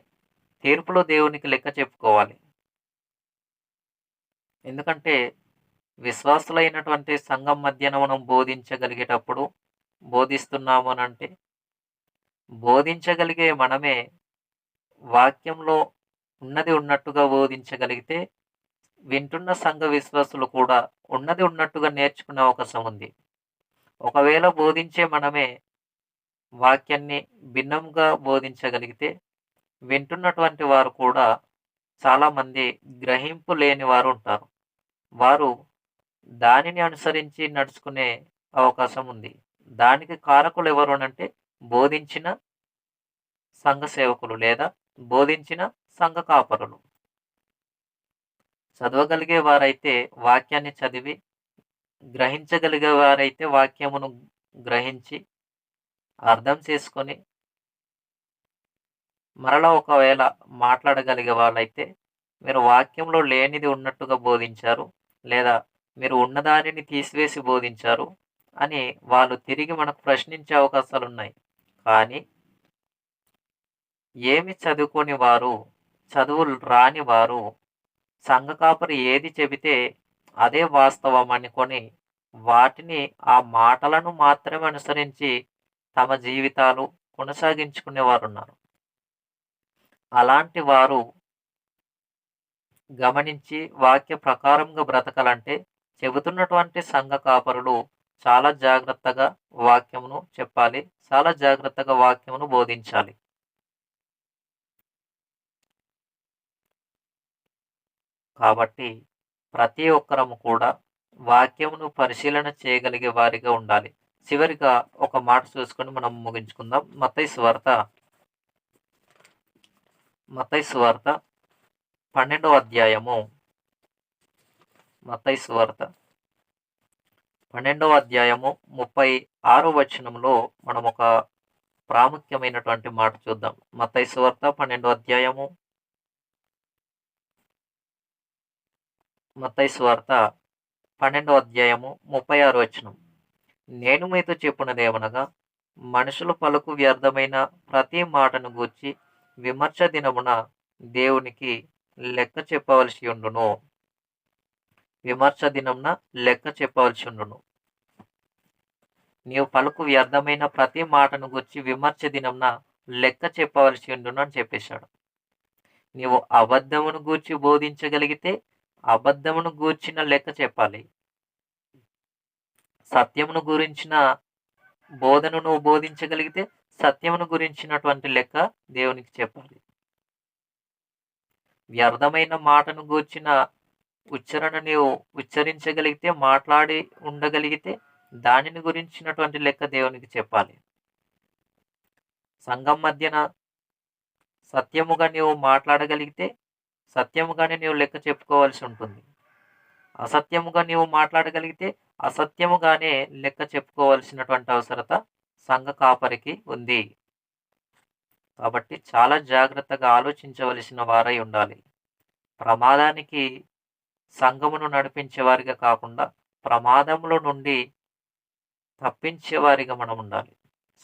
తీర్పులో దేవునికి లెక్క చెప్పుకోవాలి. ఎందుకంటే విశ్వాసులైనటువంటి సంఘం మధ్యన మనం బోధించగలిగేటప్పుడు, బోధిస్తున్నాము అనంటే, బోధించగలిగే మనమే వాక్యంలో ఉన్నది ఉన్నట్టుగా బోధించగలిగితే, వింటున్న సంఘ విశ్వాసులు కూడా ఉన్నది ఉన్నట్టుగా నేర్చుకునే అవకాశం ఉంది. ఒకవేళ బోధించే మనమే వాక్యాన్ని భిన్నంగా బోధించగలిగితే, వింటున్నటువంటి వారు కూడా చాలామంది గ్రహింపు లేని వారు ఉంటారు. వారు దానిని అనుసరించి నడుచుకునే అవకాశం ఉంది. దానికి కారకులు ఎవరు అనంటే, బోధించిన సంఘ సేవకులు లేదా బోధించిన సంఘ కాపరులు. చదవగలిగే వారైతే వాక్యాన్ని చదివి, గ్రహించగలిగే వారైతే వాక్యమును గ్రహించి, అర్థం చేసుకొని, మరలా ఒకవేళ మాట్లాడగలిగే వాళ్ళైతే, మీరు వాక్యంలో లేనిది ఉన్నట్టుగా బోధించారు, లేదా మీరు ఉన్నదానిని తీసివేసి బోధించారు అని వాళ్ళు తిరిగి మనకు ప్రశ్నించే అవకాశాలున్నాయి. కానీ ఏమి చదువుకోని వారు, చదువులు రాని వారు, సంఘ కాపరి ఏది చెబితే అదే వాస్తవం అనుకొని, వాటిని ఆ మాటలను మాత్రమే అనుసరించి తమ జీవితాలు కొనసాగించుకునేవారున్నారు. అలాంటి వారు గమనించి వాక్య ప్రకారంగా బ్రతకాలంటే, చెబుతున్నటువంటి సంఘ కాపరులు చాలా జాగ్రత్తగా వాక్యమును చెప్పాలి. చాలా జాగ్రత్తగా వాక్యమును బోధించాలి. కాబట్టి ప్రతి ఒక్కరము కూడా వాక్యమును పరిశీలన చేయగలిగే వారిగా ఉండాలి. చివరిగా ఒక మాట చూసుకొని మనం ముగించుకుందాం. మత్తయి సువార్త 12వ అధ్యాయము మత్తయి సువార్త 12వ అధ్యాయము 36వ వచనంలో మనం ఒక ప్రాముఖ్యమైనటువంటి మాట చూద్దాం. మత్తయి సువార్త 12వ అధ్యాయము మత్తయి సువార్త 12వ అధ్యాయము 36వ వచనం. నేను మీతో చెప్పున్నదేమనగా, మనుషులు పలుకు వ్యర్థమైన ప్రతి మాటను గూర్చి విమర్శ దినమున దేవునికి లెక్క చెప్పవలసి ఉండును. విమర్శ దినమున లెక్క చెప్పవలసి ఉండును. నీవు పలుకు వ్యర్థమైన ప్రతి మాటను గూర్చి విమర్శ దినమున లెక్క చెప్పవలసి ఉండును అని చెప్పేశాడు. నీవు అబద్ధమును గూర్చి బోధించగలిగితే అబద్ధమును గూర్చిన లెక్క చెప్పాలి. సత్యమును గురించిన బోధను నువ్వు బోధించగలిగితే సత్యమును గురించినటువంటి లెక్క దేవునికి చెప్పాలి. వ్యర్థమైన మాటను గూర్చిన ఉచ్చారణ నీవు ఉచ్చరించగలిగితే, మాట్లాడి ఉండగలిగితే దానిని గురించినటువంటి లెక్క దేవునికి చెప్పాలి. సంఘం మధ్యన సత్యముగా నీవు మాట్లాడగలిగితే సత్యముగానే నీవు లెక్క చెప్పుకోవాల్సి ఉంటుంది. అసత్యముగా నీవు మాట్లాడగలిగితే అసత్యముగానే లెక్క చెప్పుకోవాల్సినటువంటి అవసరత సంఘ కాపరికి ఉంది. కాబట్టి చాలా జాగ్రత్తగా ఆలోచించవలసిన వారై ఉండాలి. ప్రమాదానికి సంఘమును నడిపించేవారిగా కాకుండా ప్రమాదములో నుండి తప్పించేవారిగా మనం ఉండాలి.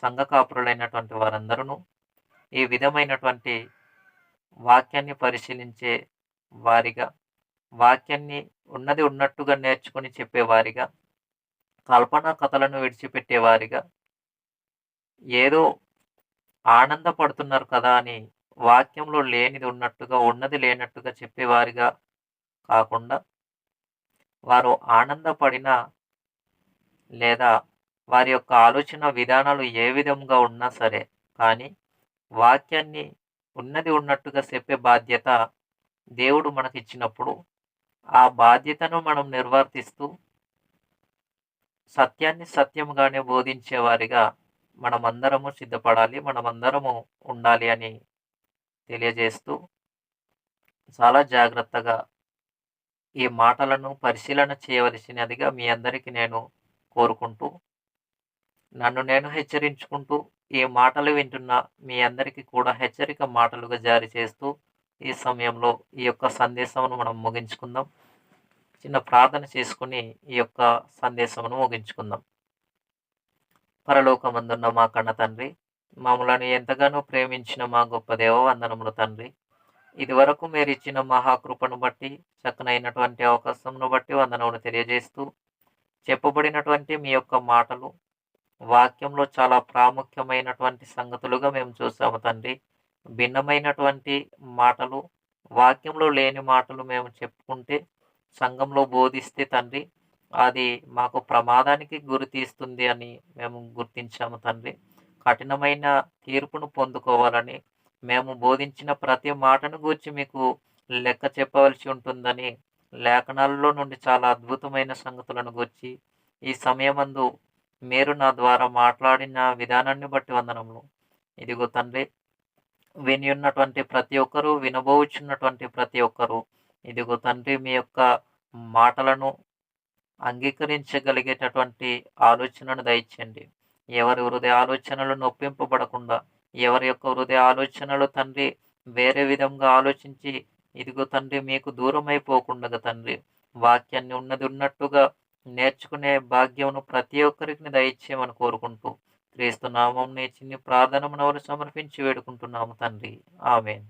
సంఘ కాపురులైనటువంటి వారందరూ ఈ విధమైనటువంటి వాక్యాన్ని పరిశీలించే వారిగా, వాక్యాన్ని ఉన్నది ఉన్నట్టుగా నేర్చుకొని చెప్పేవారిగా, కల్పనా కథలను విడిచిపెట్టేవారిగా, ఏదో ఆనందపడుతున్నారు కదా అని వాక్యంలో లేనిది ఉన్నట్టుగా, ఉన్నది లేనట్టుగా చెప్పేవారిగా కాకుండా, వారు ఆనందపడినా లేదా వారి యొక్క ఆలోచన విధానాలు ఏ విధంగా ఉన్నా సరే, కానీ వాక్యాన్ని ఉన్నది ఉన్నట్టుగా చెప్పే బాధ్యత దేవుడు మనకిచ్చినప్పుడు ఆ బాధ్యతను మనం నిర్వర్తిస్తూ సత్యాన్ని సత్యముగానే బోధించేవారిగా మనమందరము సిద్ధపడాలి, మనమందరము ఉండాలి అని తెలియజేస్తూ, చాలా జాగ్రత్తగా ఈ మాటలను పరిశీలన చేయవలసినదిగా మీ అందరికీ నేను కోరుకుంటూ, నన్ను నేను హెచ్చరించుకుంటూ, ఈ మాటలు వింటున్న మీ అందరికీ కూడా హెచ్చరిక మాటలుగా జారీ చేస్తూ, ఈ సమయంలో ఈ యొక్క సందేశమును మనం ముగించుకుందాం. చిన్న ప్రార్థన చేసుకుని ఈ యొక్క సందేశమును ముగించుకుందాం. పరలోకమందున్న మా కన్న తండ్రి, మమ్మలను ఎంతగానో ప్రేమించిన మా గొప్ప దేవ, వందనములు తండ్రి. ఇదివరకు మీరు ఇచ్చిన మహాకృపను బట్టి, చక్కనైనటువంటి అవకాశమును బట్టి వందనములు తెలియజేస్తూ, చెప్పబడినటువంటి మీ యొక్క మాటలు వాక్యంలో చాలా ప్రాముఖ్యమైనటువంటి సంగతులుగా మేము చూసాము తండ్రి. భిన్నమైనటువంటి మాటలు, వాక్యంలో లేని మాటలు మేము చెప్పుకుంటే, సంఘంలో బోధిస్తే తండ్రి, అది మాకు ప్రమాదానికి గురి తీస్తుంది అని మేము గుర్తించాము తండ్రి. కఠినమైన తీర్పును పొందుకోవాలని, మేము బోధించిన ప్రతి మాటను గూర్చి మీకు లెక్క చెప్పవలసి ఉంటుందని లేఖనాలలో నుండి చాలా అద్భుతమైన సంగతులను గూర్చి ఈ సమయమందు మీరు నా ద్వారా మాట్లాడిన విధానాన్ని బట్టి వందనములు. ఇదిగో తండ్రి, విని ఉన్నటువంటి ప్రతి ఒక్కరూ, వినబోచున్నటువంటి ప్రతి ఒక్కరూ, ఇదిగో తండ్రి, మీ యొక్క మాటలను అంగీకరించగలిగేటటువంటి ఆలోచనను దయచేయండి. ఎవరి హృదయ ఆలోచనలు నొప్పింపబడకుండా, ఎవరి యొక్క హృదయ ఆలోచనలు తండ్రి వేరే విధంగా ఆలోచించి ఇదిగో తండ్రి మీకు దూరం అయిపోకుండా తండ్రి, వాక్యాన్ని ఉన్నది ఉన్నట్టుగా నేర్చుకునే భాగ్యమును ప్రతి ఒక్కరికి దయచేయమని కోరుకుంటూ, క్రీస్తు నామం చిన్ని ప్రార్థన మనవలు సమర్పించి వేడుకుంటున్నాము తండ్రి. ఆమేన్.